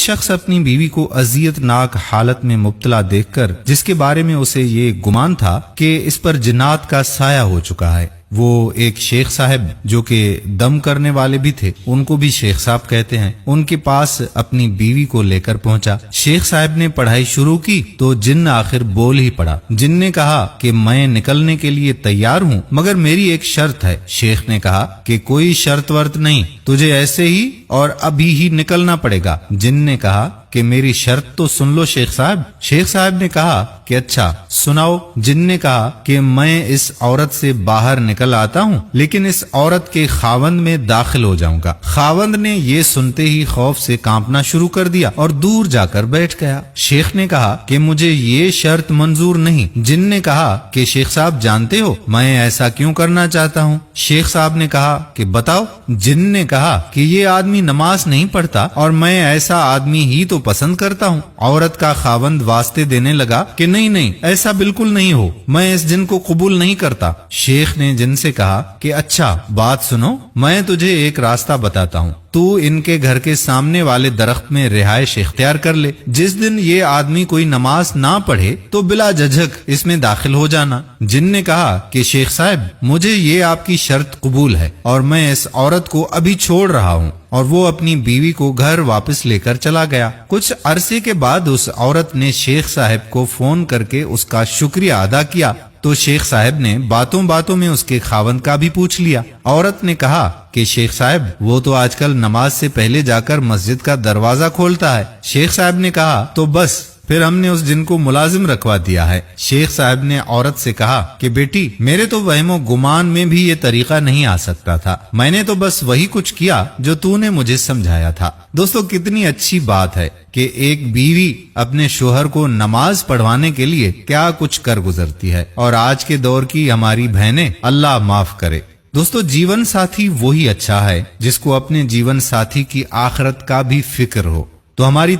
شخص اپنی بیوی کو اذیت ناک حالت میں مبتلا دیکھ کر، جس کے بارے میں اسے یہ گمان تھا کہ اس پر جنات کا سایہ ہو چکا ہے، وہ ایک شیخ صاحب جو کہ دم کرنے والے بھی تھے، ان کو بھی شیخ صاحب کہتے ہیں، ان کے پاس اپنی بیوی کو لے کر پہنچا۔ شیخ صاحب نے پڑھائی شروع کی تو جن آخر بول ہی پڑا۔ جن نے کہا کہ میں نکلنے کے لیے تیار ہوں، مگر میری ایک شرط ہے۔ شیخ نے کہا کہ کوئی شرط ورت نہیں، تجھے ایسے ہی اور ابھی ہی نکلنا پڑے گا۔ جن نے کہا کہ میری شرط تو سن لو شیخ صاحب۔ شیخ صاحب نے کہا کہ اچھا سناؤ۔ جن نے کہا کہ میں اس عورت سے باہر نکل آتا ہوں، لیکن اس عورت کے خاوند میں داخل ہو جاؤں گا۔ خاوند نے یہ سنتے ہی خوف سے کانپنا شروع کر دیا اور دور جا کر بیٹھ گیا۔ شیخ نے کہا کہ مجھے یہ شرط منظور نہیں۔ جن نے کہا کہ شیخ صاحب جانتے ہو میں ایسا کیوں کرنا چاہتا ہوں؟ شیخ صاحب نے کہا کہ بتاؤ۔ جن نے کہا کہ یہ آدمی نماز نہیں پڑھتا اور میں ایسا آدمی ہی تو پسند کرتا ہوں۔ عورت کا خاوند واسطے دینے لگا کہ نہیں نہیں، ایسا بالکل نہیں ہو، میں اس جن کو قبول نہیں کرتا۔ شیخ نے جن سے کہا کہ اچھا بات سنو، میں تجھے ایک راستہ بتاتا ہوں، تو ان کے گھر کے سامنے والے درخت میں رہائش اختیار کر لے۔ جس دن یہ آدمی کوئی نماز نہ پڑھے تو بلا جھجک اس میں داخل ہو جانا۔ جن نے کہا کہ شیخ صاحب مجھے یہ آپ کی شرط قبول ہے اور میں اس عورت کو ابھی چھوڑ رہا ہوں، اور وہ اپنی بیوی کو گھر واپس لے کر چلا گیا۔ کچھ عرصے کے بعد اس عورت نے شیخ صاحب کو فون کر کے اس کا شکریہ ادا کیا، تو شیخ صاحب نے باتوں باتوں میں اس کے خاوند کا بھی پوچھ لیا۔ عورت نے کہا کہ شیخ صاحب وہ تو آج کل نماز سے پہلے جا کر مسجد کا دروازہ کھولتا ہے۔ شیخ صاحب نے کہا تو بس پھر ہم نے اس جن کو ملازم رکھوا دیا ہے۔ شیخ صاحب نے عورت سے کہا کہ بیٹی میرے تو وہم و گمان میں بھی یہ طریقہ نہیں آ سکتا تھا، میں نے تو بس وہی کچھ کیا جو تو نے مجھے سمجھایا تھا۔ دوستو کتنی اچھی بات ہے کہ ایک بیوی اپنے شوہر کو نماز پڑھوانے کے لیے کیا کچھ کر گزرتی ہے، اور آج کے دور کی ہماری بہنیں اللہ معاف کرے۔ دوستو جیون ساتھی وہی اچھا ہے جس کو اپنے جیون ساتھی کی آخرت کا بھی فکر ہو۔ تو ہماری